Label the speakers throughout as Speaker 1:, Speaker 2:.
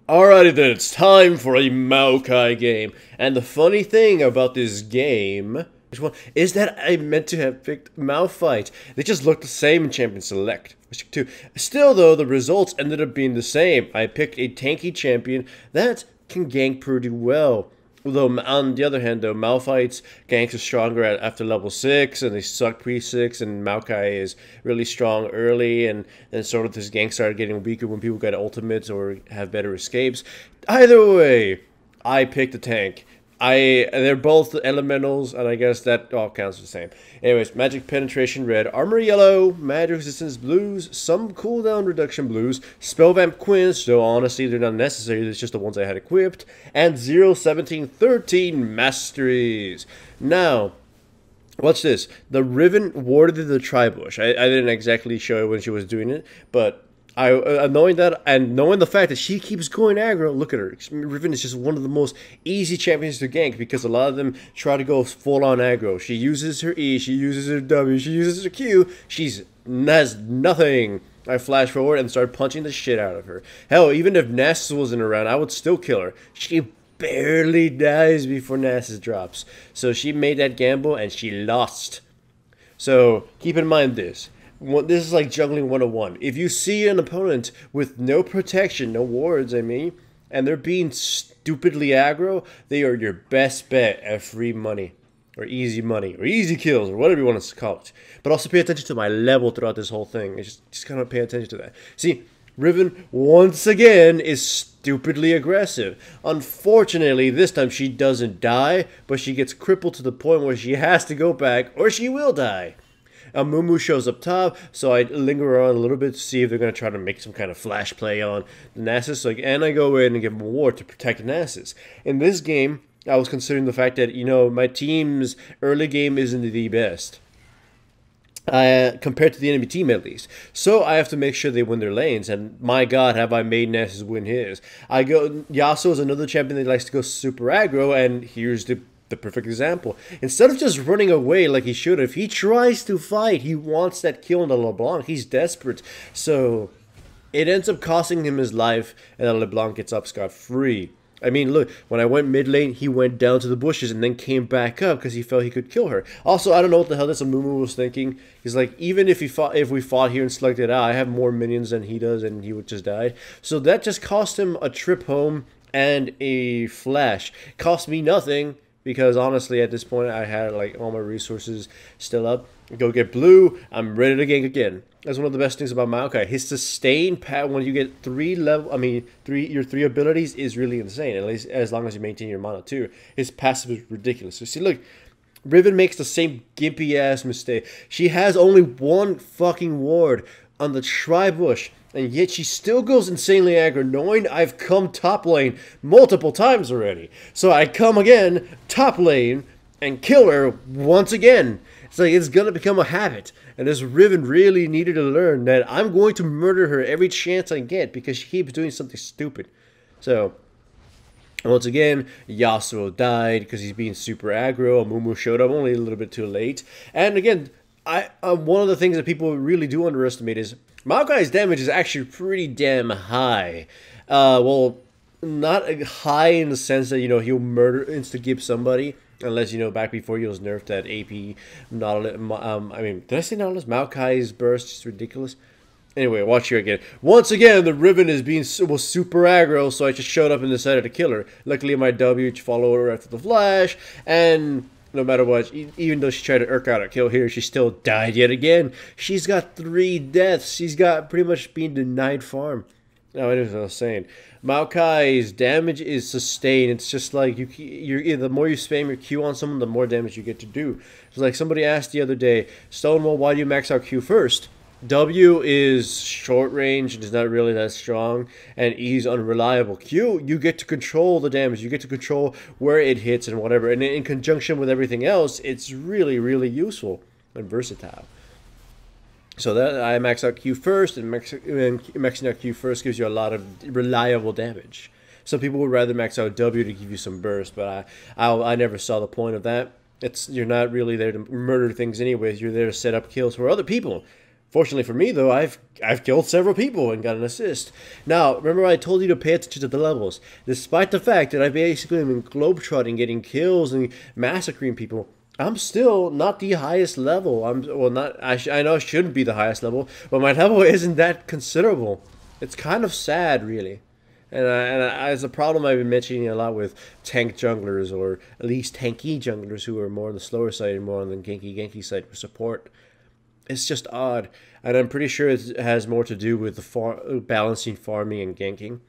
Speaker 1: Alrighty then, it's time for a Maokai game. And the funny thing about this game, which one, is that I meant to have picked Malph I. They just look the same in Champion Select. Still though, the results ended up being the same. I picked a tanky champion that can gank pretty well. Although, on the other hand, though, Malph I's ganks are stronger after level 6, and they suck pre-6, and Maokai is really strong early, and then sort of his ganks started getting weaker when people got ultimates or have better escapes. Either way, I picked a tank. They're both elementals, and I guess that all counts the same. Anyways, magic penetration red, armor yellow, magic resistance blues, some cooldown reduction blues, spell vamp quins, so honestly they're not necessary, it's just the ones I had equipped, and 0, 17, 13 masteries. Now, watch this. The Riven warded the tri-bush. I didn't exactly show it when she was doing it, but knowing that and knowing the fact that she keeps going aggro, look at her. Riven is just one of the most easy champions to gank because a lot of them try to go full on aggro. She uses her E, she uses her W, she uses her Q. She has nothing. I flash forward and start punching the shit out of her. Hell, even if Nasus wasn't around, I would still kill her. She barely dies before Nasus drops. So she made that gamble and she lost. So keep in mind this. This is like juggling 101. If you see an opponent with no protection, no wards, I mean, and they're being stupidly aggro, they are your best bet at free money, or easy kills, or whatever you want to call it. But also pay attention to my level throughout this whole thing. Just kind of pay attention to that. See, Riven, once again, is stupidly aggressive. Unfortunately, this time she doesn't die, but she gets crippled to the point where she has to go back, or she will die. Mumu shows up top, so I linger around a little bit to see if they're going to try to make some kind of flash play on the Nasus, and I go in and give them a ward to protect Nasus. In this game, I was considering the fact that, you know, my team's early game isn't the best. Compared to the enemy team at least. So I have to make sure they win their lanes, and my god have I made Nasus win his. Yasuo is another champion that likes to go super aggro, and here's the perfect example. Instead of just running away like he should have, he tries to fight. He wants that kill on the LeBlanc. He's desperate. So it ends up costing him his life, and then LeBlanc gets up scot-free. I mean, look, when I went mid lane, he went down to the bushes and then came back up because he felt he could kill her. Also, I don't know what the hell this Mumu was thinking. He's like, even if we fought here and selected out, I have more minions than he does, and he would just die. So that just cost him a trip home and a flash. Cost me nothing. Because honestly, at this point, I had like all my resources still up. Go get blue. I'm ready to gank again. That's one of the best things about Maokai. His sustain when you get your three abilities is really insane. At least as long as you maintain your mana too. His passive is ridiculous. So see, look, Riven makes the same gimpy ass mistake. She has only one fucking ward on the tri-bush. And yet she still goes insanely aggro, knowing I've come top lane multiple times already. So I come again, top lane, and kill her once again. It's like it's going to become a habit. And this Riven really needed to learn that I'm going to murder her every chance I get because she keeps doing something stupid. So, once again, Yasuo died because he's being super aggro. Mumu showed up only a little bit too late. And again, one of the things that people really do underestimate is Maokai's damage is actually pretty damn high. Well, not high in the sense that, you know, he'll insta-gib somebody. Unless, you know, back before he was nerfed at AP. I mean, did I say Nautilus? Maokai's burst is ridiculous. Anyway, watch here again. Once again, the Riven was super aggro, so I just showed up and decided to kill her. Luckily, my W followed her after the flash, and no matter what, even though she tried to irk out a kill here, she still died yet again. She's got 3 deaths. She's got pretty much being denied farm. No, it is what I was saying. Maokai's damage is sustained. It's just like the more you spam your Q on someone, the more damage you get to do. It's like somebody asked the other day, Stonewall, why do you max out Q first? W is short range and is not really that strong, and E is unreliable. Q, you get to control the damage, you get to control where it hits and whatever, and in conjunction with everything else, it's really, really useful and versatile. So that I max out Q first, and maxing out Q first gives you a lot of reliable damage. Some people would rather max out W to give you some burst, but I never saw the point of that. You're not really there to murder things anyways, you're there to set up kills for other people. Fortunately for me, though, I've killed several people and got an assist. Now, remember I told you to pay attention to the levels. Despite the fact that I basically am globetrotting, getting kills and massacring people, I'm still not the highest level. I know I shouldn't be the highest level, but my level isn't that considerable. It's kind of sad, really. It's a problem I've been mentioning a lot with tank junglers, or at least tanky junglers who are more on the slower side and more on the Genki side for support. It's just odd, and I'm pretty sure it has more to do with the balancing farming and ganking,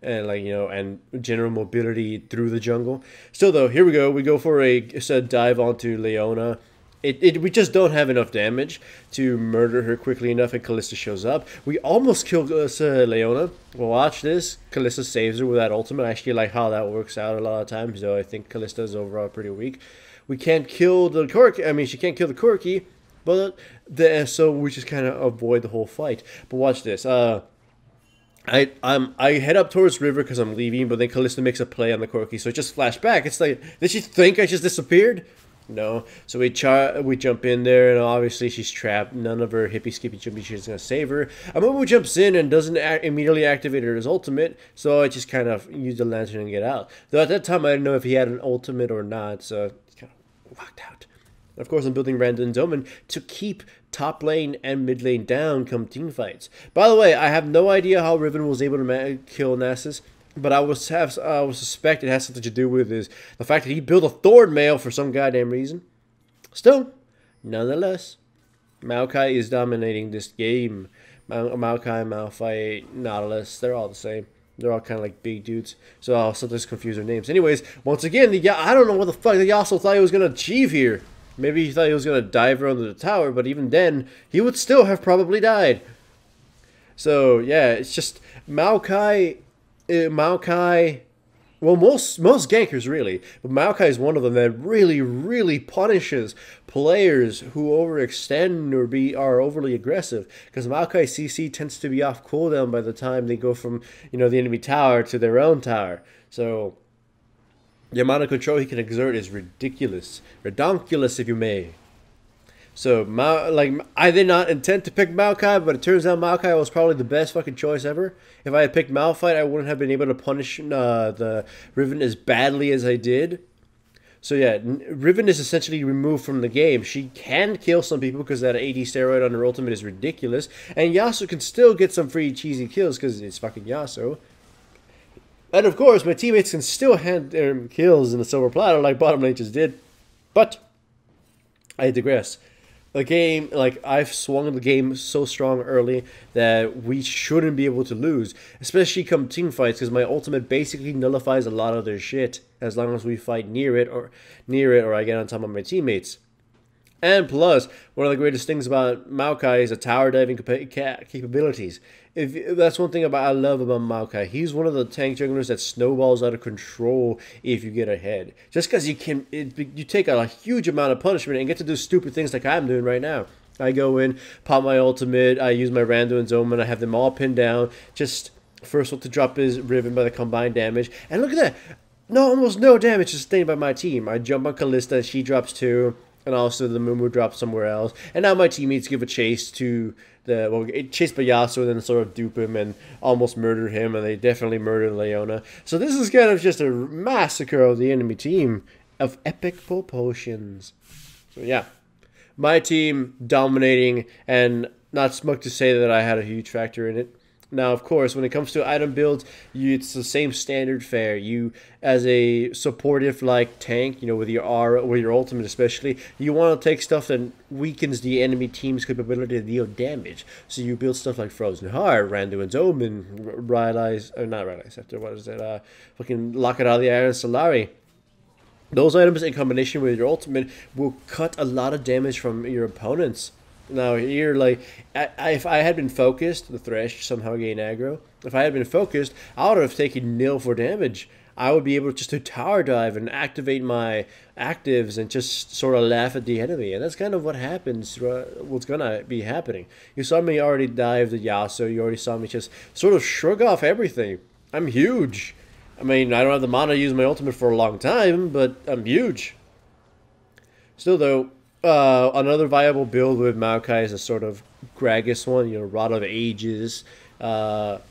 Speaker 1: and and general mobility through the jungle. Still, though, here we go. We go for a dive onto Leona. We just don't have enough damage to murder her quickly enough, and Kalista shows up. We almost kill Leona. Well, watch this. Kalista saves her with that ultimate. I actually like how that works out a lot of times, though I think Kalista is overall pretty weak. We can't kill the Corki. I mean, she can't kill the Corki. But so we just kind of avoid the whole fight. But watch this. I head up towards river because I'm leaving, but then Kalista makes a play on the Corki, so it just flashed back. It's like, did she think I just disappeared? No. So we jump in there, and obviously she's trapped. None of her hippie skippy jumpy shit is gonna save her. Amumu jumps in and doesn't immediately activate her ultimate, so I just kind of use the lantern and get out. Though at that time I didn't know if he had an ultimate or not, so it's kind of locked out. Of course, I'm building Randuin's Omen to keep top lane and mid lane down come team fights. By the way, I have no idea how Riven was able to kill Nasus, but I would suspect it has something to do with the fact that he built a Thorn mail for some goddamn reason. Still, nonetheless, Maokai is dominating this game. Maokai, Malph I, Nautilus, they're all the same. They're all kind of like big dudes, so I'll sometimes confuse their names. Anyways, once again, I don't know what the fuck the Yasuo thought he was going to achieve here. Maybe he thought he was going to dive her under the tower, but even then, he would still have probably died. So, yeah, it's just Maokai, well, most gankers, really, but Maokai is one of them that really, really punishes players who overextend or are overly aggressive, because Maokai CC tends to be off cooldown by the time they go from, the enemy tower to their own tower. So the amount of control he can exert is ridiculous. Redonkulous, if you may. So, I did not intend to pick Maokai, but it turns out Maokai was probably the best fucking choice ever. If I had picked Malphite, I wouldn't have been able to punish the Riven as badly as I did. So yeah, Riven is essentially removed from the game. She can kill some people because that AD steroid on her ultimate is ridiculous. And Yasuo can still get some free cheesy kills because it's fucking Yasuo. And of course, my teammates can still hand their kills in the silver platter like bottom lane just did. But I digress. The game, I've swung the game so strong early that we shouldn't be able to lose, especially come team fights, because my ultimate basically nullifies a lot of their shit as long as we fight near it or I get on top of my teammates. And plus, one of the greatest things about Maokai is the tower diving capabilities. If that's one thing I love about Maokai. He's one of the tank junglers that snowballs out of control if you get ahead. Just because you take a huge amount of punishment and get to do stupid things like I'm doing right now. I go in, pop my ultimate, I use my Randuin's Omen, I have them all pinned down. Just first one to drop is Riven by the combined damage. And look at that! Almost no damage sustained by my team. I jump on Kalista, she drops 2. And also the Mumu drops somewhere else. And now my teammates give a chase to chased by Yasuo, and then sort of dupe him and almost murder him, and they definitely murdered Leona. So this is kind of just a massacre of the enemy team of epic proportions. So yeah, my team dominating, and not smug to say that I had a huge factor in it. Now, of course, when it comes to item builds, it's the same standard fare. You, as a supportive tank, with your aura, with your ultimate especially, you want to take stuff that weakens the enemy team's capability to deal damage. So you build stuff like Frozen Heart, Randuin's Omen, fucking Lock It Out of the Iron Solari. Those items in combination with your ultimate will cut a lot of damage from your opponents. Now here, if I had been focused, the Thresh somehow gained aggro. If I had been focused, I would have taken nil for damage. I would be able just to tower dive and activate my actives and just sort of laugh at the enemy. And that's kind of what happens, what's going to be happening. You saw me already dive the Yasuo. You already saw me just sort of shrug off everything. I'm huge. I mean, I don't have the mana to use my ultimate for a long time, but I'm huge. Still, though, Another viable build with Maokai is a sort of Gragas one, Rod of Ages. Rod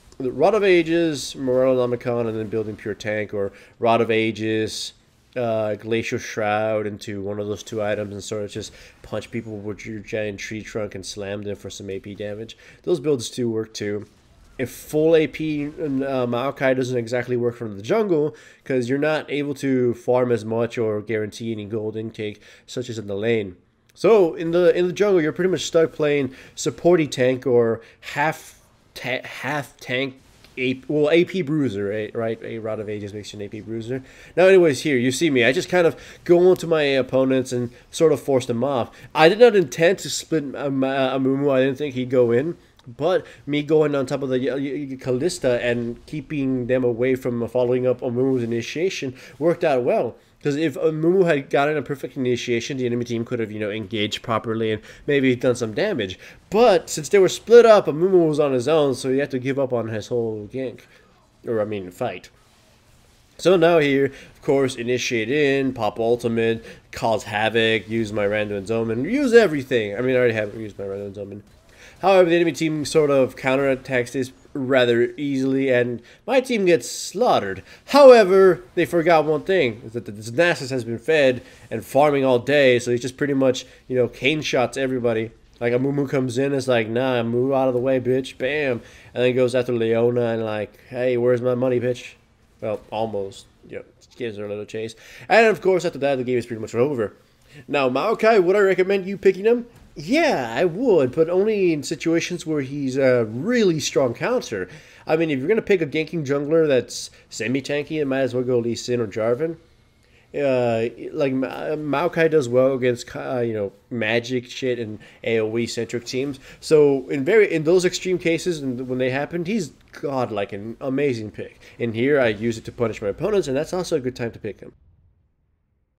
Speaker 1: of Ages, Morellonomicon, and then building Pure Tank, or Rod of Ages, Glacial Shroud into one of those two items and sort of just punch people with your giant tree trunk and slam them for some AP damage. Those builds do work too. If full AP Maokai doesn't exactly work from the jungle, because you're not able to farm as much or guarantee any gold intake, such as in the lane. So in the jungle, you're pretty much stuck playing supporty tank or half tank. AP bruiser, right? A Rod of Ages makes you an AP bruiser. Now, anyways, here you see me. I just kind of go into my opponents and sort of force them off. I did not intend to split Amumu. I didn't think he'd go in. But me going on top of the Callista and keeping them away from following up Amumu's initiation worked out well. Because if Amumu had gotten a perfect initiation, the enemy team could have, engaged properly and maybe done some damage. But since they were split up, Amumu was on his own, so he had to give up on his whole gank. Fight. So now here, of course, initiate in, pop ultimate, cause havoc, use my random Zoman, use everything. I already have used my random Zoman. However, the enemy team sort of counterattacks this rather easily, and my team gets slaughtered. However, they forgot one thing, is that the Nasus has been fed and farming all day, so he's just pretty much, cane shots everybody. Like, Amumu comes in, it's like, nah, move out of the way, bitch, bam. And then goes after Leona and like, hey, where's my money, bitch? Well, almost, gives her a little chase. And of course, after that, the game is pretty much over. Now, Maokai, would I recommend you picking him? Yeah, I would, but only in situations where he's a really strong counter. If you're going to pick a ganking jungler that's semi-tanky, it might as well go Lee Sin or Jarvan. Maokai does well against, magic shit and AoE-centric teams. So in those extreme cases, and when they happen, he's godlike, an amazing pick. And here I use it to punish my opponents, and that's also a good time to pick him.